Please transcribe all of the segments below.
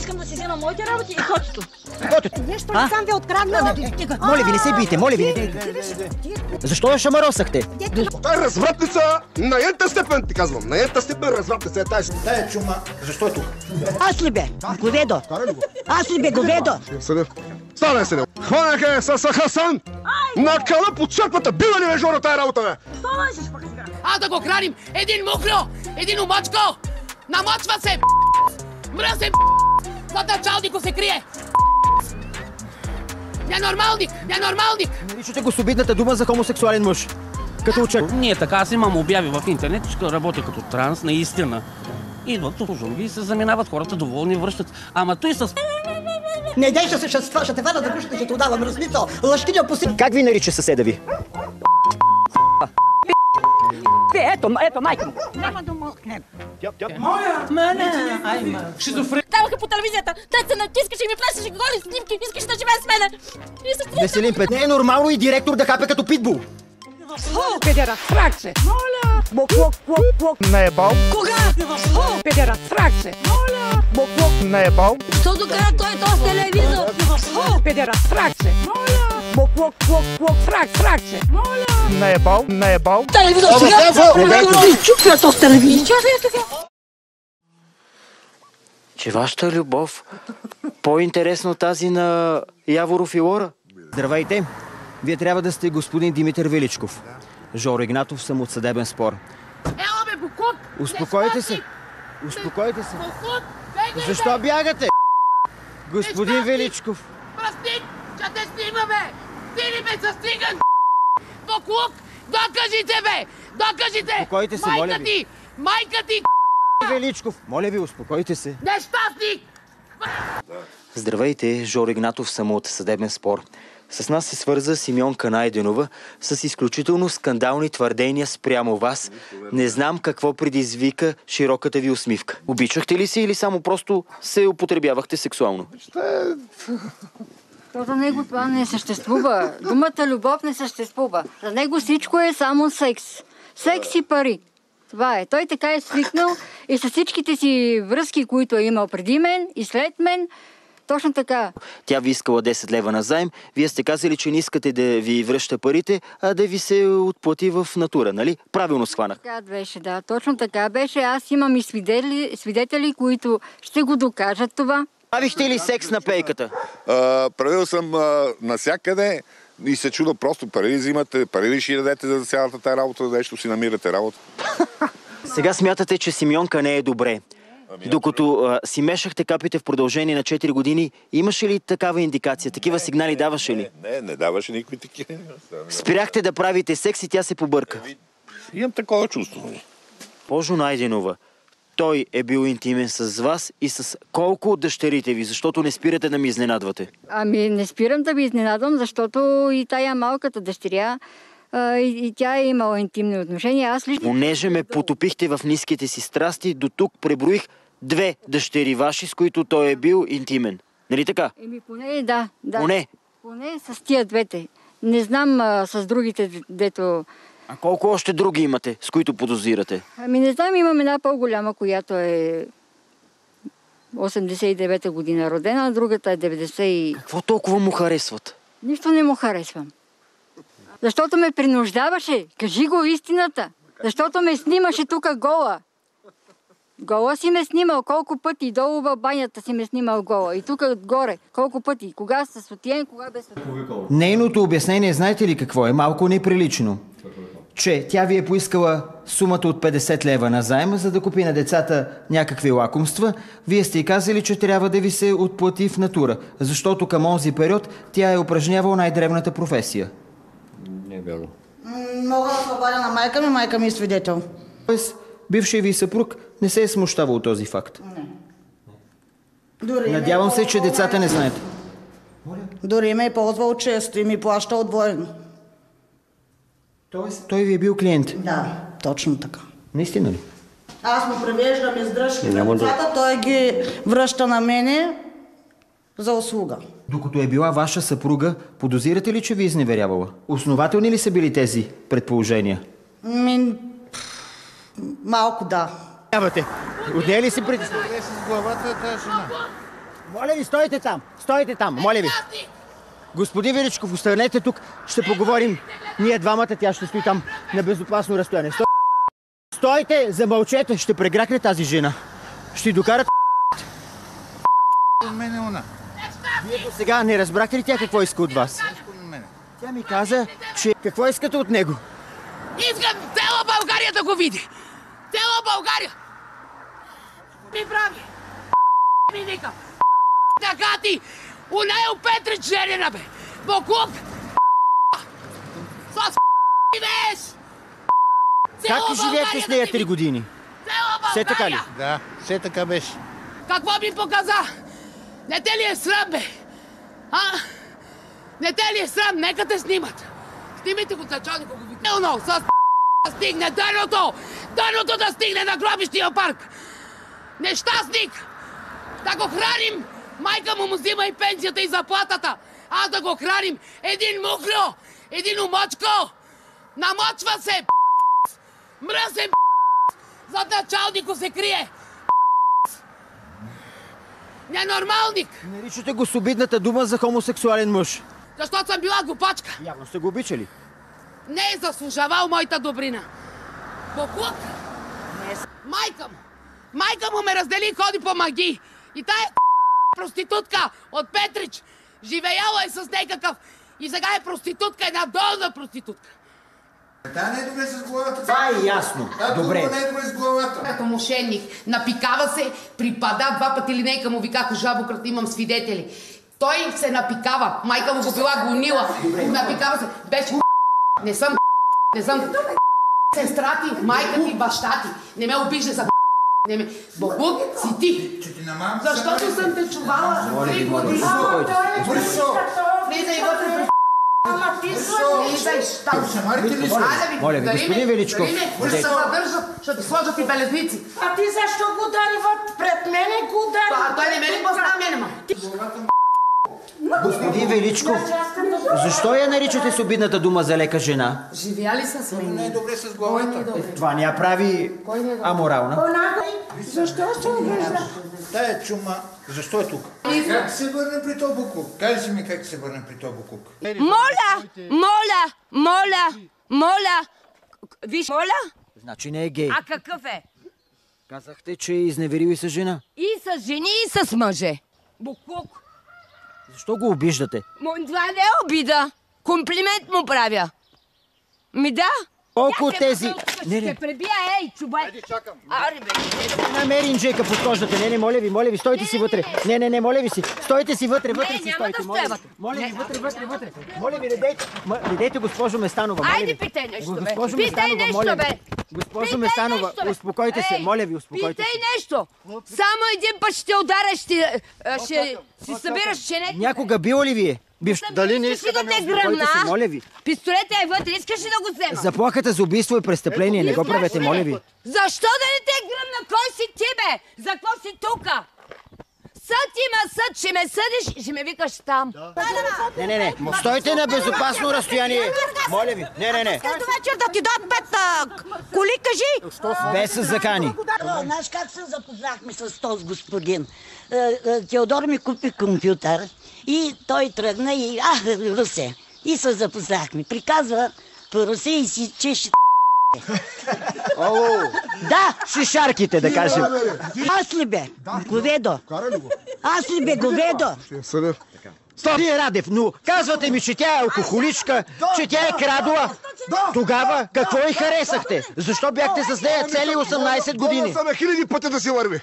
искам да си взема моите работи и котето. Котето? Нещо не съм ви откраднала. Моля ви, не се бийте, моля ви, не дейте. Защо я шамаросахте? Това е развратница на ента степен, ти казвам. На ента степен развратница е тази. Тая чума, защо е тук? Аз ли бе? Говедо. Аз ли бе, говедо? Седев. Стане, Седев. Хванаха с Хасан на кала под черквата. Била ли Жора тая работа, бе? Що лъжиш пък сега? А да го храним! Един мухло! Един обачко! Намочва се! Мръсен! Под началнико се крие! Ненормалник! Ненормалник! Наричате го с обидната дума за хомосексуален мъж. Като учек. Ние така, аз имам обяви в интернет, че работя като транс, наистина. Идват, слушам ги и се заминават хората, доволни, връщат. Ама той с... Не дейша се, ще те вада да връщате, ще те отдавам размисъл. Лъщиня по си... Как ви нарича съседа ви? Ето, майка му. Няма да мълкнем. Шизофрен. Даваха по телевизията. Те се натискаше и ми плесеше голи снимки. Искаше да живее с мене. Веселин Пет, не е нормално и директор да хапе като питбул. Педера, срак се. Моля. Бок. Не е бал. Кога? Педера, срак се. Моля. Бок. Не е бал. Що докара той този телевизор? Педера, срак се. Моля. Бок. Срак се. Моля. Не е бал. Не е бал. Телевизор сега. Чупя този телевизор. Че вашата любов по-интересно тази на Яворов и Лора. Здравейте! Вие трябва да сте господин Димитър Величков. Жоро Игнатов, съм от съдебен спор. Ела бе, Букут! Успокойте се! Успокойте се! Букут! Бегай, Защо бягате? Господин Величков! Пръстник! Че те снима, бе! Ти ли ме застиган? Букут! Докажите, бе! Докажите! Успокойте се, моля ви. Майка ти! Величков! Моля ви, успокойте се! Нещастник! Здравейте, Жоро Игнатов, съм от съдебен спор. С нас се свърза Симеонка Найденова с изключително скандални твърдения спрямо вас. Не знам какво предизвика широката ви усмивка. Обичахте ли се или само просто се употребявахте сексуално? За него това не съществува. Думата любов не съществува. За него всичко е само секс. Секс и пари. Това е. Той така е свикнал и с всичките си връзки, които е имал преди мен и след мен, точно така. Тя ви искала 10 лева на заем. Вие сте казали, че не искате да ви връща парите, а да ви се отплати в натура, нали? Правилно схванах. Така беше, да. Точно така беше. Аз имам и свидетели, които ще го докажат това. Правихте ли секс на пейката? Правил съм насякъде и се чуда просто пари ли взимате, пари ли ще дадете за цялата тази работа, да нещо си намирате работа. Сега смятате, че Симеонка не е добре. Докато си мешахте капите в продължение на 4 години, имаше ли такава индикация? Такива сигнали даваше ли? Не даваше никакви такива. Спряхте да правите секс и тя се побърка. Имам такова чувство. Божо Найденова, той е бил интимен с вас и с колко от дъщерите ви, защото не спирате да ми изненадвате? Ами не спирам да ви изненадвам, защото и тая малката дъщеря, и тя е имала интимни отношения. Аз лично... Понеже ме потопихте в ниските си страсти, до тук преброих 2 дъщери ваши, с които той е бил интимен. Нали така? Еми поне, да. Поне? Поне с тия двете. Не знам с другите, дето... А колко още други имате, с които подозирате? Ами не знам, имам една по-голяма, която е 89-та година родена, а другата е 90 Какво толкова му харесват? Нищо не му харесвам. Защото ме принуждаваше. Кажи го истината. Защото ме снимаше тук гола. Гола си ме снимал колко пъти. Долу в банята си ме снимал гола. И тук отгоре колко пъти. Кога с сутиен, кога без сутиен. Нейното обяснение знаете ли какво е? Малко неприлично. Че тя ви е поискала сумата от 50 лева на заема, за да купи на децата някакви лакомства. Вие сте й казали, че трябва да ви се отплати в натура, защото към онзи период тя е упражнявала най-древната професия. Не е вярно. Мога да се обадя на майка ми е свидетел. Тоест, бившият ви съпруг не се е смущавал от този факт? Не. Надявам се, че децата не знаят. Дори ме е ползвал често и ми плаща отвоено. Тоест, той ви е бил клиент? Да, точно така. Наистина ли? Аз му превеждам издръжки на децата, той ги връща на мене за услуга. Докато е била ваша съпруга, подозирате ли, че ви изневерявала? Основателни ли са били тези предположения? Малко да. От нея ли си притеснявате? С главата е тази жена. Моля ви, стойте там! Стойте там, моля ви! Нещастник! Господин Величков, останете тук, ще поговорим. Ние двамата, тя ще стои там на безопасно разстояние. Стойте, замълчете, ще прегракне тази жена. Ще докарат Вие до сега не разбрахте ли тя какво иска от вас? Тя ми каза, че какво искате от него? Искам цяла България да го види! Цяла България! Ми прави! Ми викам! Така ти! Унайл Петрич женена, бе! Боклук! С веш! Как живеете с нея 3 години? Цяла Все така ли? България! Да, все така беше. Какво ми показа? Не те ли е срам, бе? А? Не те ли е срам? Нека те снимат. Снимайте го, началника го виделно. С стигне дъното! Дъното да стигне на гробищния парк! Нещастник! Да го храним! Майка му взима и пенсията и заплатата! Аз да го храним! Един мухльо! Един умочко! Намочва се! Мръсен! Зад началнико се крие! Ненормалник! Наричате го с обидната дума за хомосексуален мъж. Защото съм била глупачка. Явно сте го обичали. Не е заслужавал моята добрина. Боклук! Майка му ме раздели и ходи по маги. И тая проститутка от Петрич живеяла е с някакъв. И сега е проститутка, една долна проститутка. Та не е добре с главата. Това е ясно. Добре. Не е добре с главата. Като мошенник, напикава се, припада 2 пъти линейка му вика, жабократ, имам свидетели. Той се напикава, майка му го била гонила, напикава се, беше не съм сестра ти, майка ти, баща ти, не ме обижда за не ме... Боклук си ти. Защото съм те чувала 3 години. Влизай вътре. Моля ви, господин Величков. Ще се задържат, ще ти сложат и белезници. А ти защо го удари пред мене, го удари? Той не ме ли позна мене, ма? Господин Величков, защо я наричате с обидната дума за лека жена? Живя ли с мен? Не е добре с главата. Това не я прави аморална. Защо се обижда? Тая чума, защо е тук? Как се върне при този буклук? Кажи ми как се върне при този буклук. Моля! Виж, моля? Значи не е гей. А какъв е? Казахте, че е изневерил и с жена. И с жени, и с мъже. Буклук. Защо го обиждате? Това не е обида. Комплимент му правя. Ми да. Колко от тези... Ще пребия, ей, човек. Айде, чакам. Аре, бе. Намери инжека под кожата. Не, моля ви, стойте си вътре. Не, моля ви си. Стойте си вътре, си стойте. Моля ви, вътре. Моля ви, не дейте, госпожо Местанова. Айде, питай нещо, бе. Питай нещо, бе. Госпожо Местанова, успокойте се. Моля ви, успокойте се. Питай нещо. Само един път ще ударя, ще си събираш ченете. Някога била ли вие? Дали не иска да те гръмна? Моля ви. Пистолетът е вътре, искаш ли да го взема? Заплахата за убийство и престъпление, не го правете, моля ви. Защо да не те гръмна? Кой си ти, бе? За какво си тука? Съд има съд, ще ме съдиш, ще ме викаш там. Не. Стойте на безопасно разстояние. Моля ви. Не. Като вечер да ти дадат 5 коли, кажи. Без закани. Знаеш как се запознахме с този господин? Теодор ми купи компютър и той тръгна и Русе. И се запознахме. Приказва по Русе и си чеше. Да, шишарките, да кажем. Аз ли бе? Говедо. Аз ли бе, говедо? Вие, Радев, но казвате ми, че тя е алкохоличка, че тя е крадла. Тогава какво и харесахте? Защо бяхте с нея цели 18 години? Това на хиляди пъти да си върви.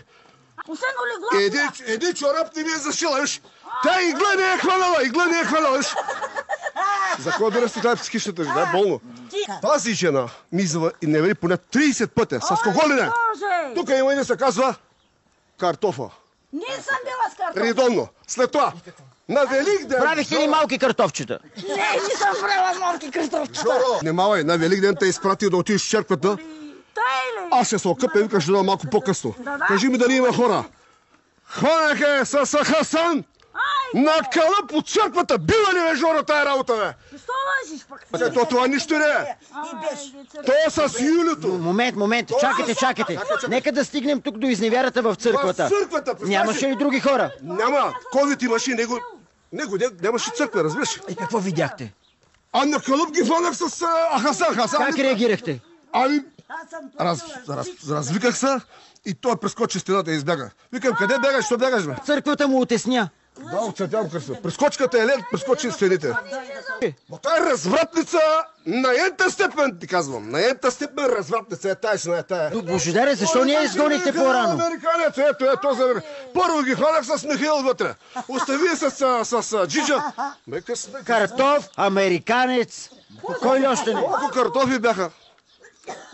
Един чорап не ми е зашила, виж. Тя игла не е хванала, виж. За какво да расте тази психичната жена? Болно. Тази жена ми изневери поне 30 пъти. С кого ли не? Тук има и се казва картофа. Не съм била с картофа. Редовно. След това, на Великден... Правихте ли малки картофчета? Не съм правила малки картофчета. Внимавай, на Великден те изпратил да отидеш в черквата. Аз ще се окъпя и викаш да малко по-късно. Кажи ми дали има хора. Хванаха с Хасан На кълъп от църквата. Била ли, бе, Жоро, тая работа, бе? Защо лъжиш пък? Това нищо не е. То е с Юлито. Момент, чакайте. Нека да стигнем тук до изневярата в църквата. В църквата. Нямаше ли други хора? Няма. Ковид имаше, него нямаше църква, разбираш? И какво видяхте? А на кълъп ги хванах с Хасан. Как реагирахте? Ами, развиках се и той прескочи стената и избяга. Викам, къде бягаш, що бягаш, бе? Църквата му отесня. Да, отцветявам кръста. Прескочката е лед, прескочи стените. Но тая развратница на ента степен, ти казвам. На ента степен развратница е тая. Божидаре, защо не я изгонихте по-рано? Американец, ето за... Първо ги хванах с Михаил вътре. Остави с Джиджа. Картоф, американец. Кой ли още не? Колко картофи бяха.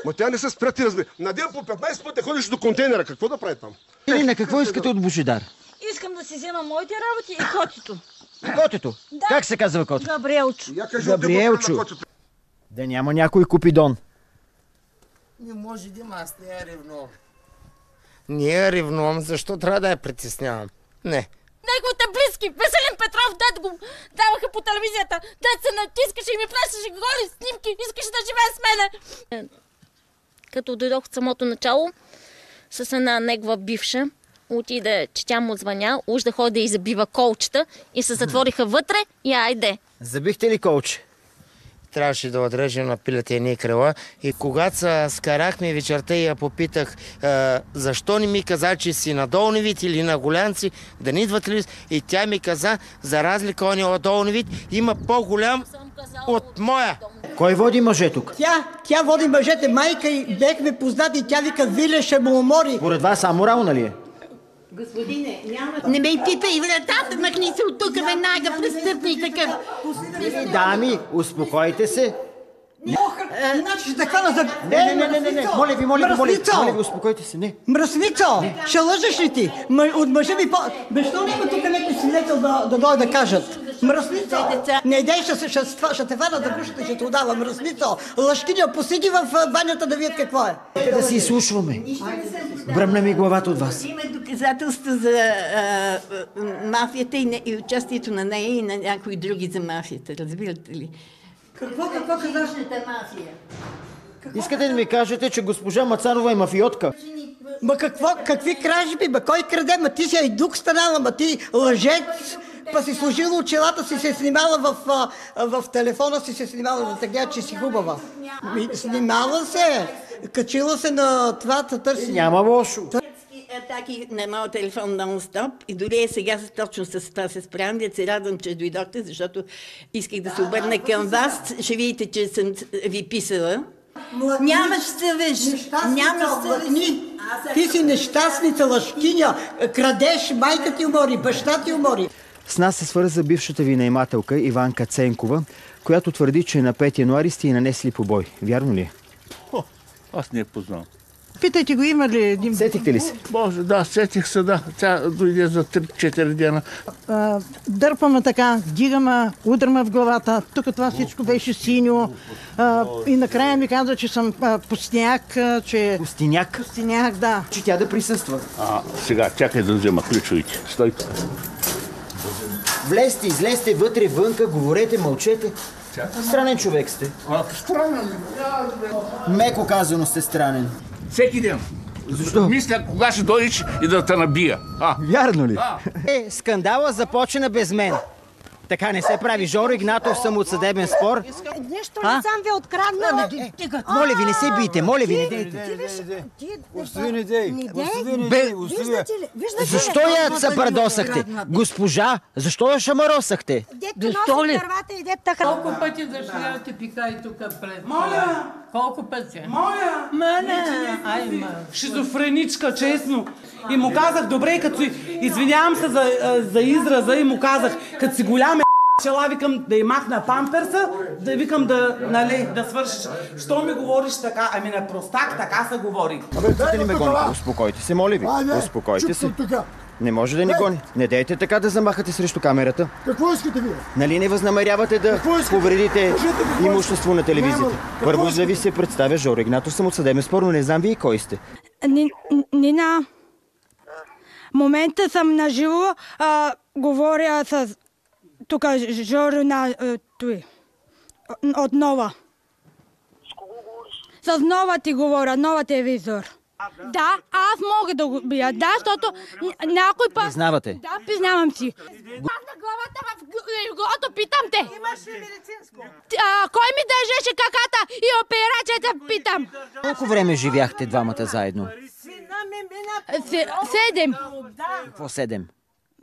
Ма тя не се спря, ти разбира. На ден по 15 пъти ходиш до контейнера. Какво да прави там? Или на какво искате от Божидар? Искам да си взема моите работи и котето. Котето? Да. Как се казва котето? Габриелчо. Габриелчо. Да няма някой Купидон. Не може да има, аз не я ревнувам. Не я ревнувам, защо трябва да я притеснявам? Не. Неговите близки, Веселин Петров, дед го даваха по телевизията. Дед се натискаше и ми пресеше голи снимки, искаше да живее с мене. Като дойдох от самото начало, с една негова бивша, отиде, че тя му звъня, уж да ходи и забива колчета и се затвориха вътре и айде. Забихте ли колче? Трябваше да отрежем на пилата едни крила и когато се скарахме вечерта и я попитах защо не ми каза, че си на долни вид или на голянци, да не идват ли? И тя ми каза, за разлика он е от долни вид, има по-голям от моя. Кой води мъже тук? Тя води мъжете, майка и бехме познати, тя вика, Виле ще му умори. Поред вас аморално ли е? Господине, няма... Не ме питай вратата, махни се от тук веднага, престъпник такъв. Дами, успокойте се. Иначе ще те хвана за... Не, моля ви, успокойте се, не. Мръсницо, ще лъжеш ли ти? От мъжа ми по... Защо няма тук някой свидетел да дойде да кажат? Мръсницо, не идей, ще те хвана да брушите, ще те удава. Мръсницо, лъжкиня, посиди в банята да видят какво е. Да си изслушваме. Бръмна ми главата от вас. Има доказателства за мафията и участието на нея и на някои други за мафията, разбирате ли? Какво казашната мафия? Искате да ми кажете, че госпожа Мацанова е мафиотка? Ма какви кражби, кой краде? Ма ти си айдук станала, ма ти лъжец, па си сложила очилата си, се снимала в телефона си, се снимала да тегледа, че си хубава. Снимала се, качила се на това, да търси. Няма лошо. Атаки на моят телефон нон-стоп и дори сега точно с това се справям. Да се радвам, че дойдохте, защото исках да се обърна към вас. Ще видите, че съм ви писала. Нямаш съвест. Нямаш съвест. Ти си нещастница, лъжкиня. Крадеш, майка ти умори, баща ти умори. С нас се свърза бившата ви наемателка Иванка Ценкова, която твърди, че на 5 януари сте й нанесли побой. Вярно ли е? Аз не я познавам. Питайте го, има ли един... Сетихте ли се? Боже, да, сетих се, да. Тя дойде за 3-4 дена. Дърпаме така, дигаме, удраме в главата. Тук това всичко беше синьо. И накрая ми каза, че съм пустяк, че... Пустиняк? Пустиняк, да. Че тя да присъства. Сега, чакай да взема ключовите. Стой тук. Влезте, излезте вътре, вънка, говорете, мълчете. Странен човек сте. Странен? Меко казано сте странен. Всеки ден. Защо? Мисля, кога ще дойдеш и да те набия. Вярно ли? Скандала започна без мен. Така не се прави. Жоро Игнатов, съм от съдебен спор. Нищо не съм ви откраднала. Моля ви, не се бийте, моля ви, не дейте. Остави, не дей. Защо я съпардосахте? Госпожа, защо я шамаросахте? Защо ли? Колко пъти дошля ти пикай тук пред... Моля! Колко пъти? Моля! Шизофреничка, честно. И му казах, добре, като си... Извинявам се за израза и му казах, като си голям чела, викам да й махна памперса, да викам да свършиш. Що ми говориш така? Ами на простак така се говори. Абе, ли ме гоните? Успокойте се, моля ви. Успокойте се. Не може да ни гони. Не дейте така да замахате срещу камерата. Какво искате вие? Нали не възнамерявате да повредите имущество на телевизията? Първо да ви се представя Жоро Игнатов, съм от съдебен спор, но не знам вие кой сте. Нина, в момента съм наживо. говоря с тук журнал от Нова. С Нова ти говоря, Нова телевизор. Да, аз мога да го бия. Да, защото някой път... Признавате? Да, признавам си. На главата в леглото, питам те. Имаш ли медицинско? Кой ми държеше каката и операцията, питам. Колко време живяхте двамата заедно? 7. Какво 7?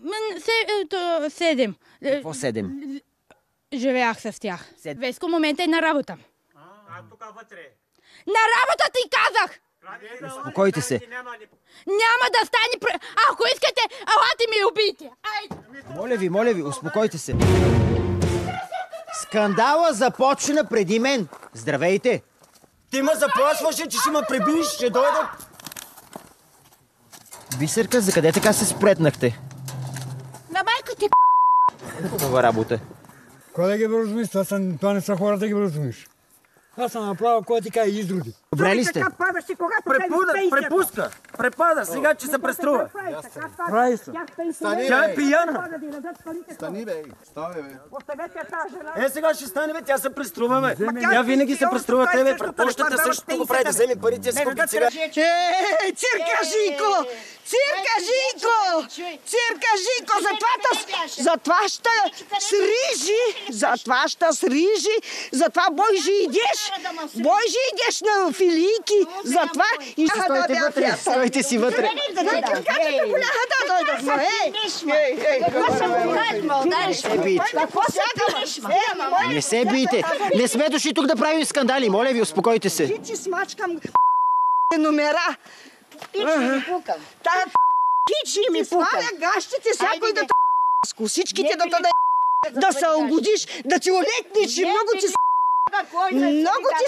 7. Какво 7? Живеях с тях. Веско момента е на работа. Тук вътре. На работа ти казах! Успокойте се. Няма да стане... Ако искате, елате ми убийте! Моля ви, успокойте се. Скандала започна преди мен. Здравейте! Ти ме заплашваше, че ще ме пребиеш, ще дойда. Бисерка, за къде така се спретнахте? На майка ти Хубава работа. Кой да ги връзумиш? Това не са хората да ги връзумиш. Аз съм направил кой така и изроди. Добре ли сте? Препуска. Препада, сега че се преструва. Прави се. Тя е пияна. Стани, бе. Ставай, бе. Сега ще стане, бе. Тя се преструва, бе. Тя винаги се преструва. Тебе пред почтата също го прави да вземе парите си купи сега. Цирка Жико! Цирка Жико! Цирка Жико! Затова ще срижи, затова Бойжи идеш на филийки, затова и стойте вътре, стойте си вътре. Не се бийте. Не сме дошли тук да правим скандали. Моля ви, успокойте се. Ти смачкам номера. Тая пичи ми пука. Сваля гащите, всякой да с косичките да се угодиш, да ти олекнеш и много ти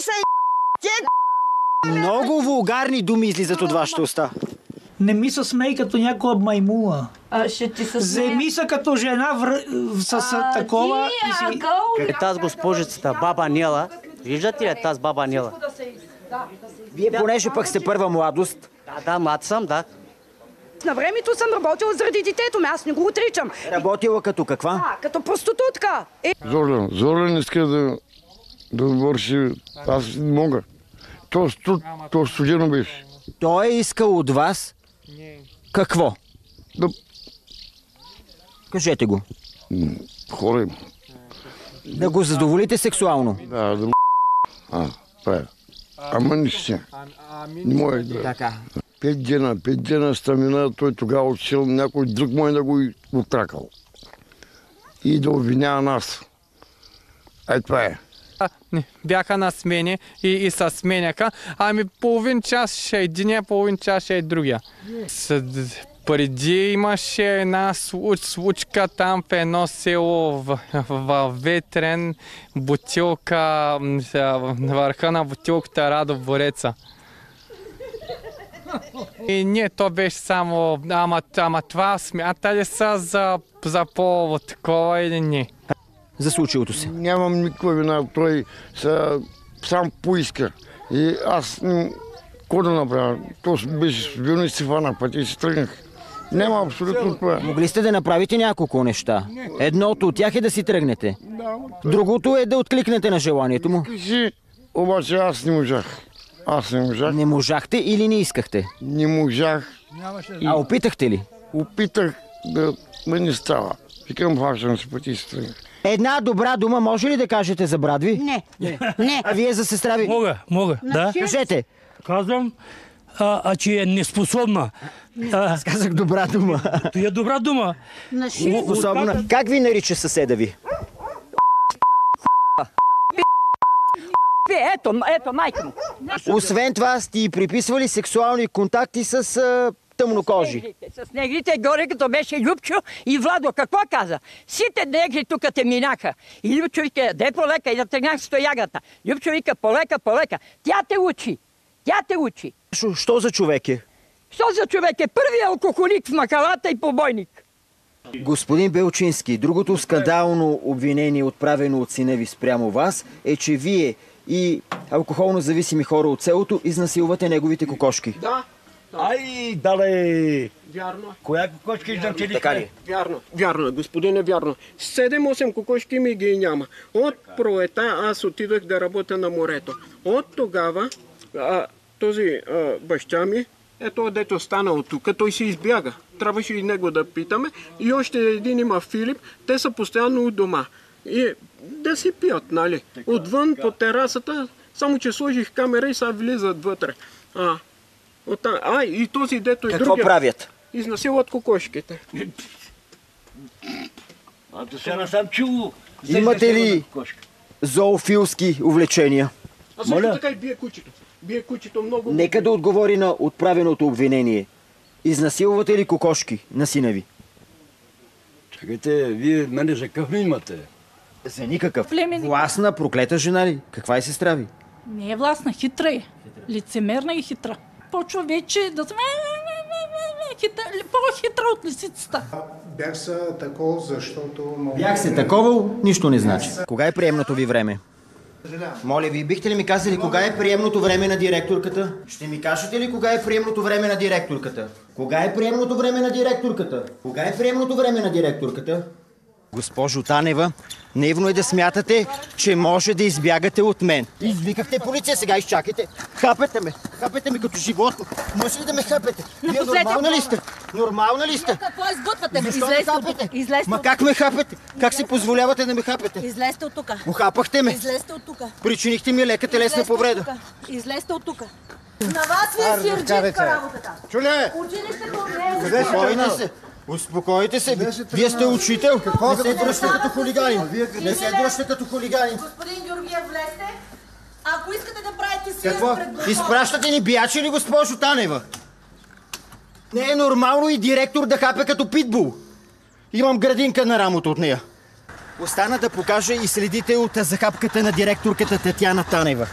са Много вулгарни думи излизат от вашата уста. Не ми се смей като някоя маймула. Ще ти се Вземи се като жена с такова и си... Тази госпожицата, баба Нела, виждате ли тази баба Нела? Вие понеже пък сте първа младост. Да, млад съм, да. На времето съм работила заради детето ми, аз не го отричам. Работила като каква? Като проститутка. Зорлен иска да върши, аз не мога. То студено беше. Той е искал от вас какво? Кажете го. Хора. Да го задоволите сексуално? Да, правя. Ама не ще. Не може да. Така. 5 дена стамина, той тогава отсил някой друг мой да го отракал. И да обвинява нас. Това е. Бяха на смени и се сменяха. Ами половин час ще е единия, половин час ще е другия. Преди имаше една случка там в едно село в Ветрен, бутилка, на върха на бутилката Радо Бореца. И не, то беше само, ама това смята ли са за по-такова или не? За случилото се. Нямам никаква вина, той сам поиска. И аз какво да направя? То беше вино и си фана пъти и си тръгнах. Няма абсолютно това. Могли сте да направите няколко неща. Едното от тях е да си тръгнете. Другото е да откликнете на желанието му. Обаче аз не можах. Не можахте или не искахте? Не можах. А опитахте ли? Опитах да не става. Викам, факшам се пъти и си тръгнах. Една добра дума може ли да кажете за брат ви? Не. А вие за сестра ви? Мога, да. Кажете. Казвам, че е неспособна. Аз казах добра дума. То е добра дума. Способна. Как ви нарича съседа ви? Ето, майка му. Освен това сте приписвали сексуални контакти с тъмнокожи. С негрите горе, като беше Любчо и Владо. Какво каза? Сите негри тук те минаха. И Любчо вика, дай полека, и да тръгнах с тоягата. Любчо вика, полека. Тя те учи. Що за човек е? Що за човек е? Първият алкохолик в махалата и побойник. Господин Белчински, другото скандално обвинение, отправено от сина ви спрямо вас, е, че вие и алкохолно зависими хора от селото изнасилвате неговите кокошки. Да. Ай, дале! Вярно. Коя кокошка издам, че Така ли? Вярно, господине, вярно. 7-8 кокошки ми ги няма. От пролета аз отидох да работя на морето. От тогава този баща ми, ето дето станал тук, той си избяга. Трябваше и него да питаме. И още един има Филип, те са постоянно у дома. И да си пият, нали? Отвън по терасата, само че сложих камера и сега влизат вътре. И този дето и другия... Какво правят? Изнасилват кокошките. До сега не съм чул. Имате ли зоофилски увлечения? А също така и бие кучето. Бие кучето много... Нека да отговори на отправеното обвинение. Изнасилвате ли кокошки на сина ви? Чакайте, вие мене за какъв ми имате? За никакъв. Властна, проклета жена ли? Каква е сестра ви? Не е властна, хитра е. Лицемерна и хитра. Почва вече да сме по-хитра от лисицата. Бях се такова, защото... Бях се таковал, нищо не значи. Кога е приемното ви време? Моля ви, бихте ли ми казали кога е приемното време на директорката? Ще ми кажете ли кога е приемното време на директорката? Кога е приемното време на директорката? Кога е приемното време на директорката? Госпожо Танева, наивно е да смятате, че може да избягате от мен. Извикахте полиция, сега изчакайте. Хапете ме като животно. Може ли да ме хапете? Вие нормална ли сте? Нормална ли сте? Какво изготвяте ме? Излезте от тук. Ма как ме хапете? Как си позволявате да ме хапете? Излезте от тук. Ухапахте ме. Излезте от тук. Причинихте ми лека телесна повреда. Излезте от тук. На вас ви е сирджитка работата. Чуле! Училището не е... Спокойте се. Успокойте се. Вие сте учител. Не се дръжте като хулиганин. Не се дръжте като хулиганин. Господин Георгиев, влезте. Ако искате да правите сир Какво? пред глава... Изпращате ни биячи ли, госпожо Танева? Не е нормално и директор да хапе като питбул. Имам градинка на рамото от нея. Остана да покажа и следите от захапката на директорката Татяна Танева.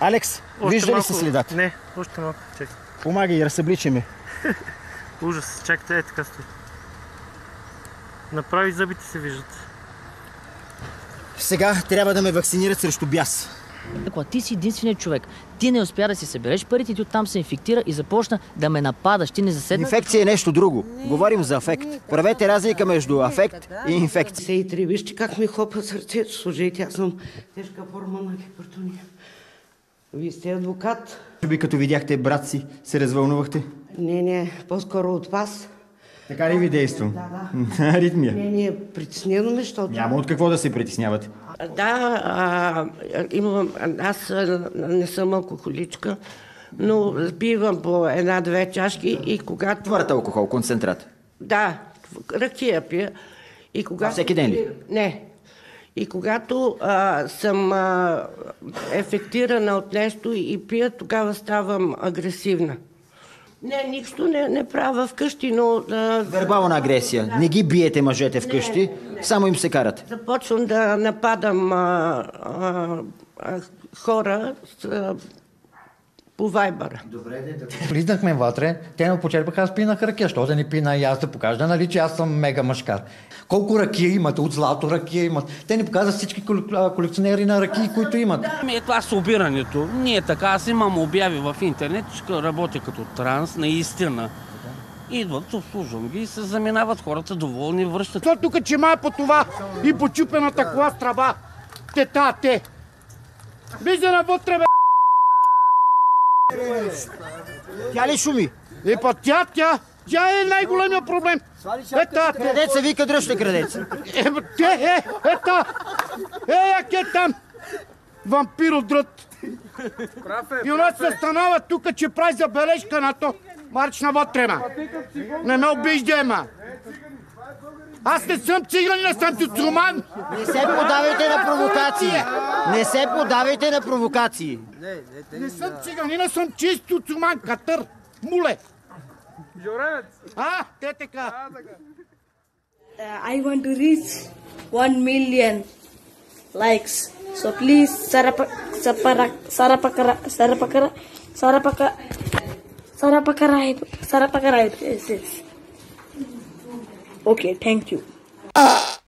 Алекс, вижда ли се следата? Не, още малко. Чакай. Помагай, разсъбличи ме. Ужас, чакайте, така стои. Направи зъбите се виждат. Сега трябва да ме вакцинират срещу бяс. Ти си единственият човек. Ти не успя да си събереш парите, ти оттам се инфектира и започна да ме нападаш. Ти не заседна... Инфекция е нещо друго. Говорим за афект. Правете разлика между афект и инфекция. И вижте как ми хлопа сърцето. Служите, аз съм тежка форма на гипертония. Вие сте адвокат. Би като видяхте брат си, се развълнувахте? Не, по-скоро от вас. Така ли ви действам? Да. Аритмия? Не, притеснено ме, защото... Няма от какво да се притеснявате. Да, аз не съм алкохоличка, но пивам по една-две чашки и когато... Твърд алкохол, концентрат? Да, ракия пия. И когато... Всеки ден ли? Не. И когато съм ефектирана от нещо и пия, тогава ставам агресивна. Не, нищо не правя вкъщи, но... Вербална агресия. Не ги биете мъжете вкъщи, само им се карате. Започвам да нападам хора по Вайбър. Влизнахме вътре, те ме почерпаха, аз пинах ракия. Що да ни пина и аз да покажа, нали, че аз съм мега мъжкар. Колко ракия имат, от злато ракия имат. Те ни показват всички колекционери на ракии, които имат. Това с обирането, не е така. Аз имам обяви в интернет, че работя като транс, наистина. Идват, обслужвам ги и се заминават хората, доволни, връщат. То тук, че май по това и по чупената кола с трава. Те. Влиза навътре, бе! Тя ли шуми? Тя е най-големия проблем. Крадеца вика, дръжте крадеца. Е там. Вампир от дрът. И она се станава тук, че прави забележка на то. Марч навътре, ма. Не ме обиждай, ма. Аз не съм циганин, аз съм тюцуман. Не се подавайте на провокации. Не се подавайте на провокации. Не съм циганин, аз съм чист тюцуман, катър, муле. Жорец. Те така. I want to reach 1 million likes. So please subscribe. Okay, thank you.